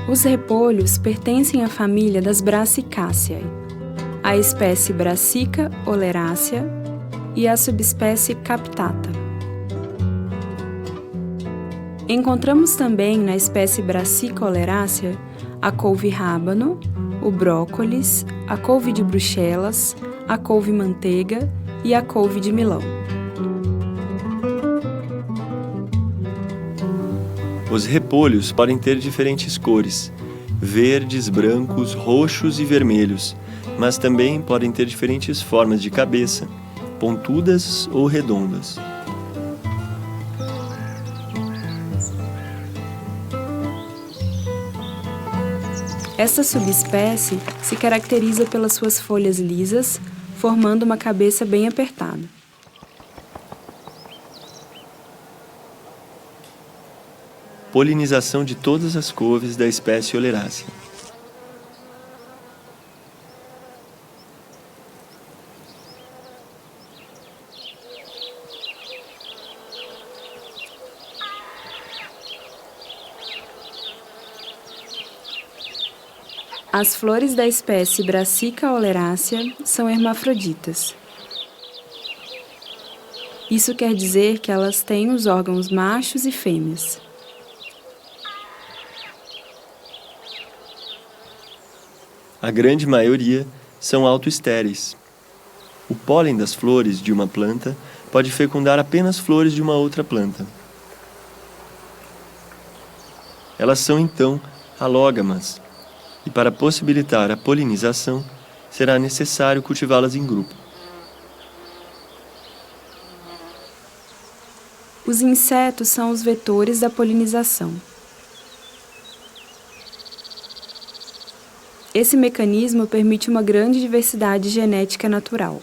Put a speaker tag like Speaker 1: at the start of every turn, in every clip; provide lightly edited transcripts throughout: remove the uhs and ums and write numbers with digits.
Speaker 1: Os repolhos pertencem à família das Brassicaceae, à espécie Brassica oleracea e à subespécie Captata. Encontramos também na espécie Brassica oleracea a couve-rábano, o brócolis, a couve de Bruxelas, a couve-manteiga e a couve de Milão.
Speaker 2: Os repolhos podem ter diferentes cores, verdes, brancos, roxos e vermelhos, mas também podem ter diferentes formas de cabeça, pontudas ou redondas.
Speaker 1: Esta subespécie se caracteriza pelas suas folhas lisas, formando uma cabeça bem apertada.
Speaker 2: Polinização de todas as couves da espécie Oleracea.
Speaker 1: As flores da espécie Brassica oleracea são hermafroditas. Isso quer dizer que elas têm os órgãos machos e fêmeas.
Speaker 2: A grande maioria são autoestéreis. O pólen das flores de uma planta pode fecundar apenas flores de uma outra planta. Elas são então halógamas, e para possibilitar a polinização, será necessário cultivá-las em grupo.
Speaker 1: Os insetos são os vetores da polinização. Esse mecanismo permite uma grande diversidade genética natural.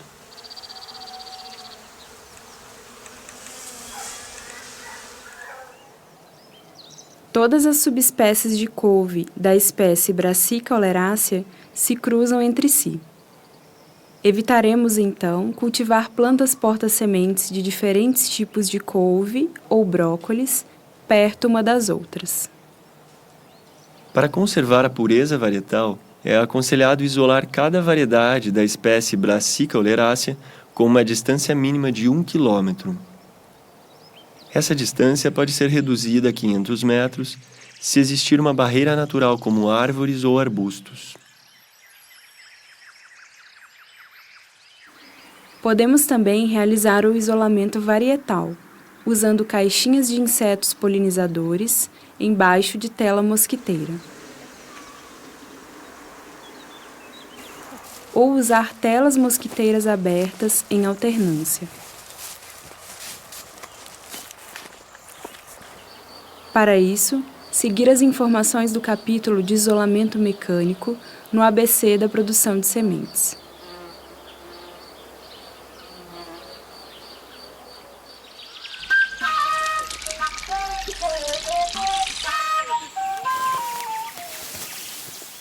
Speaker 1: Todas as subespécies de couve da espécie Brassica oleracea se cruzam entre si. Evitaremos, então, cultivar plantas porta-sementes de diferentes tipos de couve ou brócolis perto uma das outras.
Speaker 2: Para conservar a pureza varietal, é aconselhado isolar cada variedade da espécie Brassica oleracea com uma distância mínima de 1 km. Essa distância pode ser reduzida a 500 metros se existir uma barreira natural como árvores ou arbustos.
Speaker 1: Podemos também realizar o isolamento varietal, usando caixinhas de insetos polinizadores embaixo de tela mosquiteira. Ou usar telas mosquiteiras abertas em alternância. Para isso, seguir as informações do capítulo de isolamento mecânico no ABC da produção de sementes.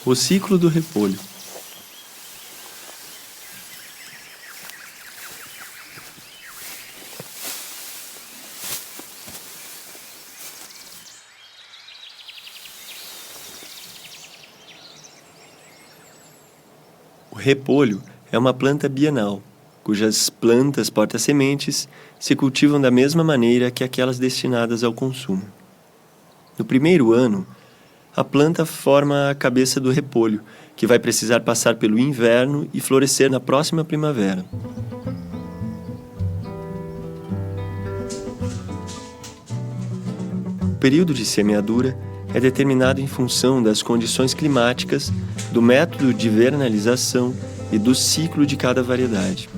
Speaker 2: O ciclo do repolho. O repolho é uma planta bienal, cujas plantas porta-sementes se cultivam da mesma maneira que aquelas destinadas ao consumo. No primeiro ano, a planta forma a cabeça do repolho, que vai precisar passar pelo inverno e florescer na próxima primavera. O período de semeadura é determinado em função das condições climáticas, do método de vernalização e do ciclo de cada variedade.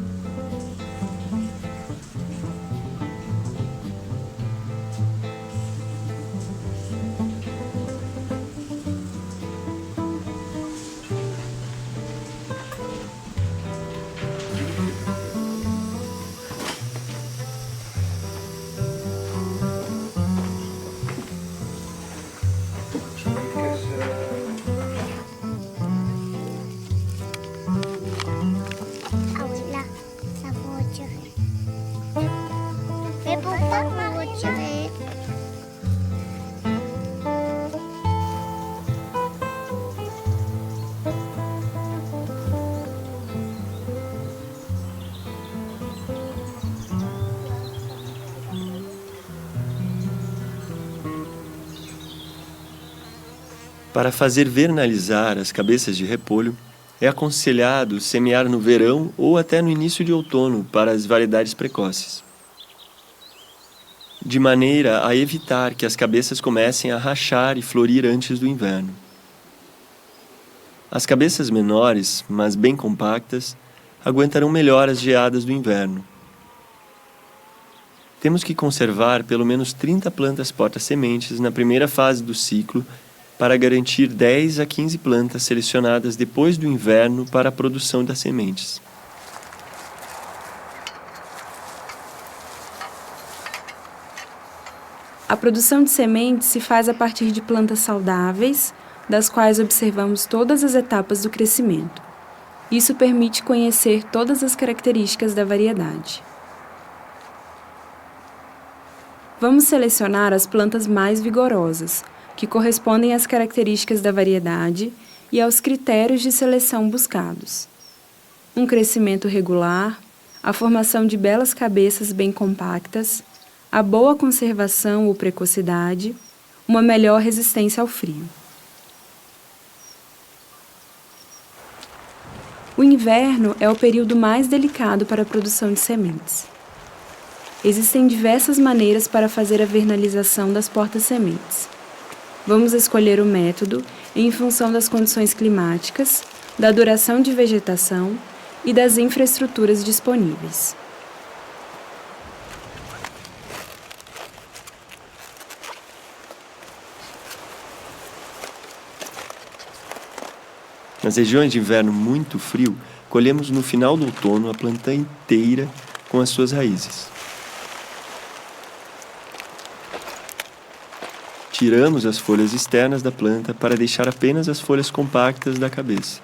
Speaker 2: Para fazer vernalizar as cabeças de repolho, é aconselhado semear no verão ou até no início de outono para as variedades precoces, de maneira a evitar que as cabeças comecem a rachar e florir antes do inverno. As cabeças menores, mas bem compactas, aguentarão melhor as geadas do inverno. Temos que conservar pelo menos 30 plantas porta-sementes na primeira fase do ciclo para garantir 10 a 15 plantas selecionadas depois do inverno para a produção das sementes.
Speaker 1: A produção de sementes se faz a partir de plantas saudáveis, das quais observamos todas as etapas do crescimento. Isso permite conhecer todas as características da variedade. Vamos selecionar as plantas mais vigorosas, que correspondem às características da variedade e aos critérios de seleção buscados. Um crescimento regular, a formação de belas cabeças bem compactas, a boa conservação ou precocidade, uma melhor resistência ao frio. O inverno é o período mais delicado para a produção de sementes. Existem diversas maneiras para fazer a vernalização das porta-sementes. Vamos escolher o método em função das condições climáticas, da duração de vegetação e das infraestruturas disponíveis.
Speaker 2: Nas regiões de inverno muito frio, colhemos no final do outono a planta inteira com as suas raízes. Tiramos as folhas externas da planta para deixar apenas as folhas compactas da cabeça.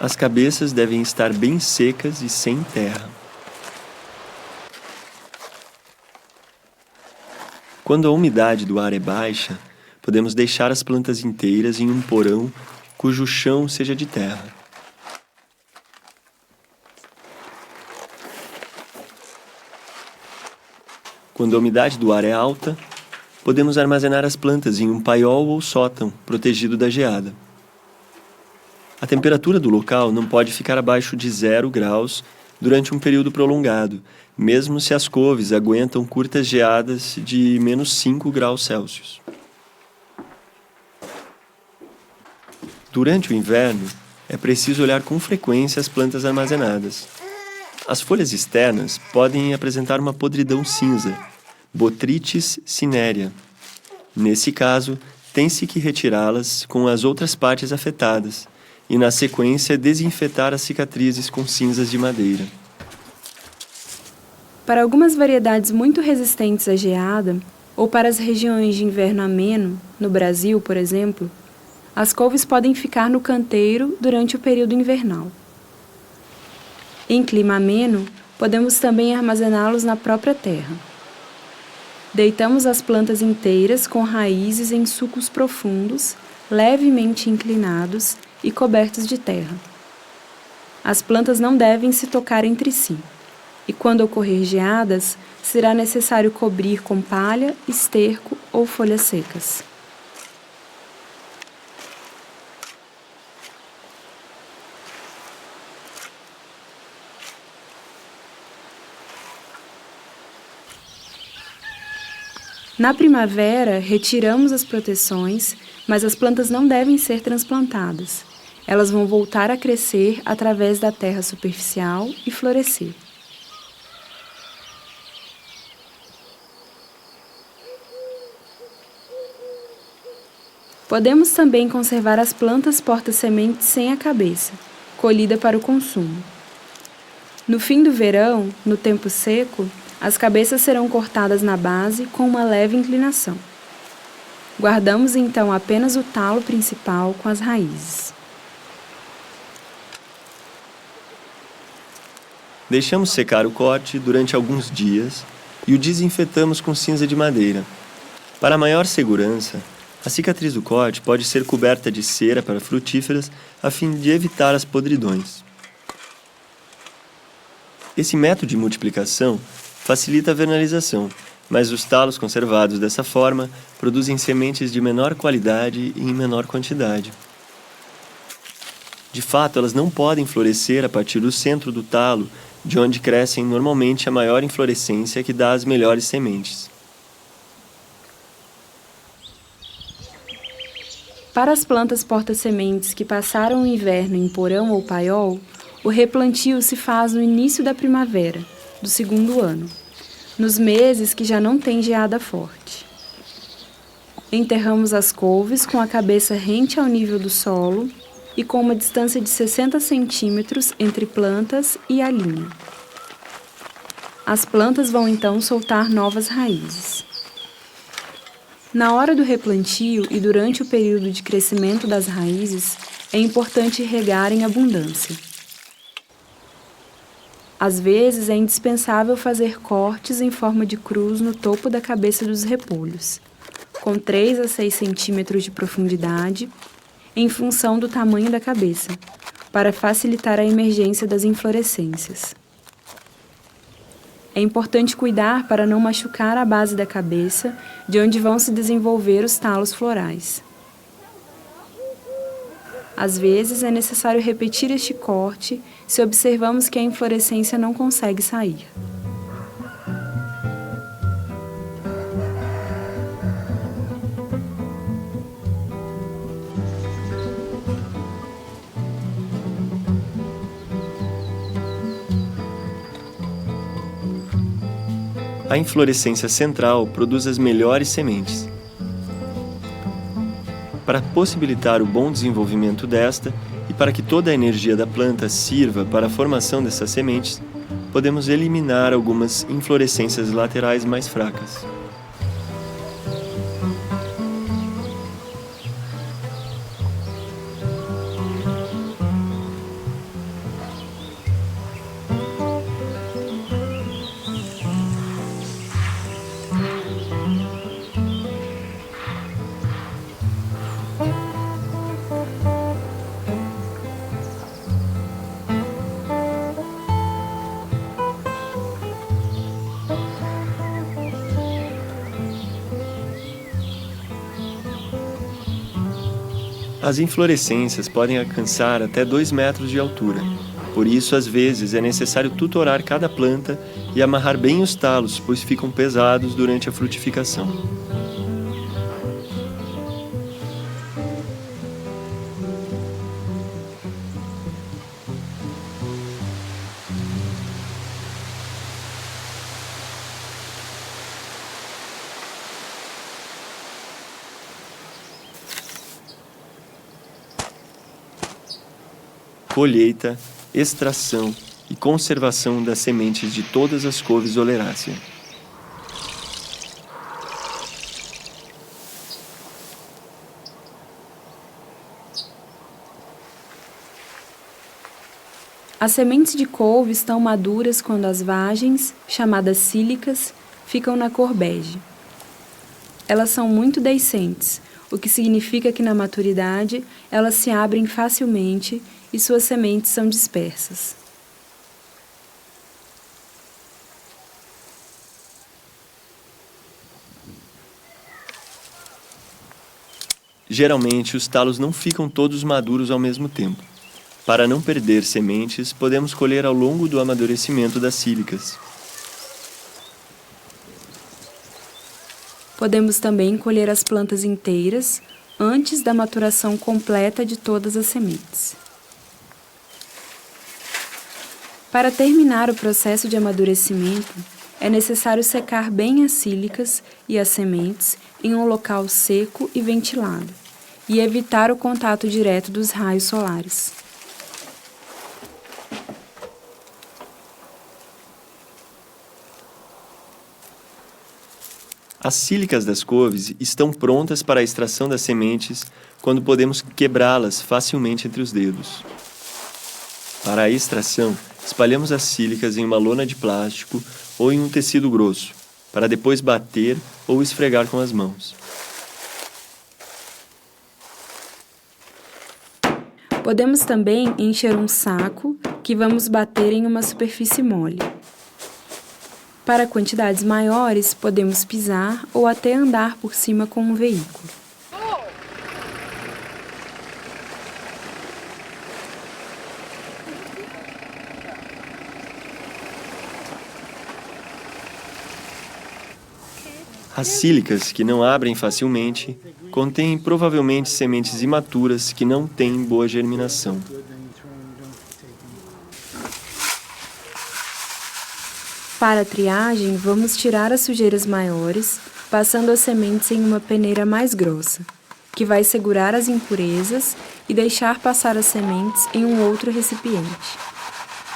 Speaker 2: As cabeças devem estar bem secas e sem terra. Quando a umidade do ar é baixa, podemos deixar as plantas inteiras em um porão cujo chão seja de terra. Quando a umidade do ar é alta, podemos armazenar as plantas em um paiol ou sótão, protegido da geada. A temperatura do local não pode ficar abaixo de 0 graus durante um período prolongado, mesmo se as couves aguentam curtas geadas de menos 5 graus Celsius. Durante o inverno, é preciso olhar com frequência as plantas armazenadas. As folhas externas podem apresentar uma podridão cinza, Botrytis cinerea. Nesse caso, tem-se que retirá-las com as outras partes afetadas e, na sequência, desinfetar as cicatrizes com cinzas de madeira.
Speaker 1: Para algumas variedades muito resistentes à geada, ou para as regiões de inverno ameno, no Brasil, por exemplo, as couves podem ficar no canteiro durante o período invernal. Em clima ameno, podemos também armazená-los na própria terra. Deitamos as plantas inteiras com raízes em sulcos profundos, levemente inclinados e cobertos de terra. As plantas não devem se tocar entre si, e quando ocorrer geadas, será necessário cobrir com palha, esterco ou folhas secas. Na primavera, retiramos as proteções, mas as plantas não devem ser transplantadas. Elas vão voltar a crescer através da terra superficial e florescer. Podemos também conservar as plantas porta-sementes sem a cabeça, colhida para o consumo. No fim do verão, no tempo seco, as cabeças serão cortadas na base com uma leve inclinação. Guardamos então apenas o talo principal com as raízes.
Speaker 2: Deixamos secar o corte durante alguns dias e o desinfetamos com cinza de madeira. Para maior segurança, a cicatriz do corte pode ser coberta de cera para frutíferas a fim de evitar as podridões. Esse método de multiplicação facilita a vernalização, mas os talos conservados dessa forma produzem sementes de menor qualidade e em menor quantidade. De fato, elas não podem florescer a partir do centro do talo, de onde crescem normalmente a maior inflorescência que dá as melhores sementes.
Speaker 1: Para as plantas porta-sementes que passaram o inverno em porão ou paiol, o replantio se faz no início da primavera, do segundo ano, nos meses que já não tem geada forte. Enterramos as couves com a cabeça rente ao nível do solo e com uma distância de 60 centímetros entre plantas e a linha. As plantas vão então soltar novas raízes. Na hora do replantio e durante o período de crescimento das raízes, é importante regar em abundância. Às vezes, é indispensável fazer cortes em forma de cruz no topo da cabeça dos repolhos, com 3 a 6 centímetros de profundidade, em função do tamanho da cabeça, para facilitar a emergência das inflorescências. É importante cuidar para não machucar a base da cabeça, de onde vão se desenvolver os talos florais. Às vezes, é necessário repetir este corte se observamos que a inflorescência não consegue sair.
Speaker 2: A inflorescência central produz as melhores sementes. Para possibilitar o bom desenvolvimento desta e para que toda a energia da planta sirva para a formação dessas sementes, podemos eliminar algumas inflorescências laterais mais fracas. As inflorescências podem alcançar até 2 metros de altura. Por isso, às vezes, é necessário tutorar cada planta e amarrar bem os talos, pois ficam pesados durante a frutificação. Colheita, extração e conservação das sementes de todas as couves Oleracea.
Speaker 1: As sementes de couve estão maduras quando as vagens, chamadas sílicas, ficam na cor bege. Elas são muito deiscentes, o que significa que na maturidade elas se abrem facilmente e suas sementes são dispersas.
Speaker 2: Geralmente, os talos não ficam todos maduros ao mesmo tempo. Para não perder sementes, podemos colher ao longo do amadurecimento das sílicas.
Speaker 1: Podemos também colher as plantas inteiras antes da maturação completa de todas as sementes. Para terminar o processo de amadurecimento, é necessário secar bem as sílicas e as sementes em um local seco e ventilado, e evitar o contato direto dos raios solares.
Speaker 2: As sílicas das couves estão prontas para a extração das sementes quando podemos quebrá-las facilmente entre os dedos. Para a extração, espalhamos as sílicas em uma lona de plástico ou em um tecido grosso, para depois bater ou esfregar com as mãos.
Speaker 1: Podemos também encher um saco que vamos bater em uma superfície mole. Para quantidades maiores, podemos pisar ou até andar por cima com um veículo.
Speaker 2: As sílicas, que não abrem facilmente, contêm provavelmente sementes imaturas que não têm boa germinação.
Speaker 1: Para a triagem, vamos tirar as sujeiras maiores, passando as sementes em uma peneira mais grossa, que vai segurar as impurezas e deixar passar as sementes em um outro recipiente.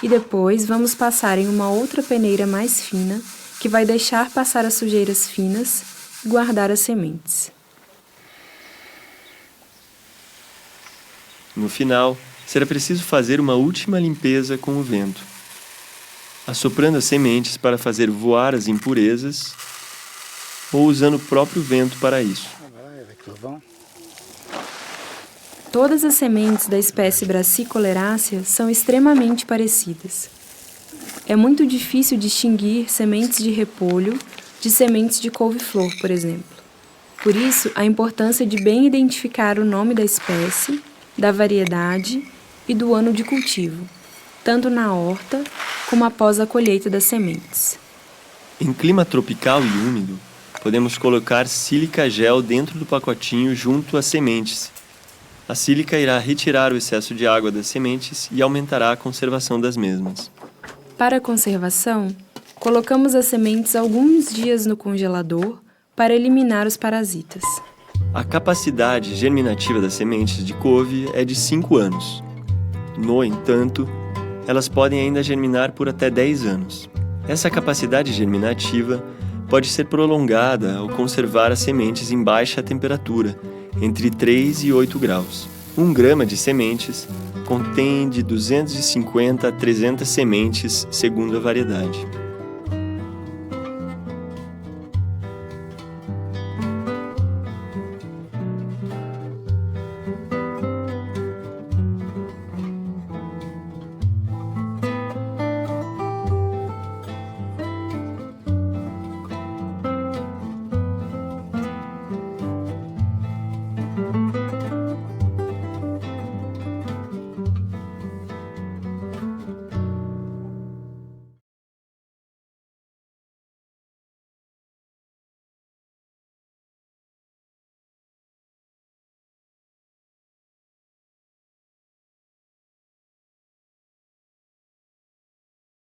Speaker 1: E depois vamos passar em uma outra peneira mais fina, que vai deixar passar as sujeiras finas e guardar as sementes.
Speaker 2: No final, será preciso fazer uma última limpeza com o vento, assoprando as sementes para fazer voar as impurezas ou usando o próprio vento para isso.
Speaker 1: Todas as sementes da espécie Brassica oleracea são extremamente parecidas. É muito difícil distinguir sementes de repolho de sementes de couve-flor, por exemplo. Por isso, a importância de bem identificar o nome da espécie, da variedade e do ano de cultivo, tanto na horta como após a colheita das sementes.
Speaker 2: Em clima tropical e úmido, podemos colocar sílica gel dentro do pacotinho junto às sementes. A sílica irá retirar o excesso de água das sementes e aumentará a conservação das mesmas.
Speaker 1: Para a conservação, colocamos as sementes alguns dias no congelador para eliminar os parasitas.
Speaker 2: A capacidade germinativa das sementes de couve é de 5 anos. No entanto, elas podem ainda germinar por até 10 anos. Essa capacidade germinativa pode ser prolongada ao conservar as sementes em baixa temperatura, entre 3 e 8 graus. 1 grama de sementes contém de 250 a 300 sementes, segundo a variedade.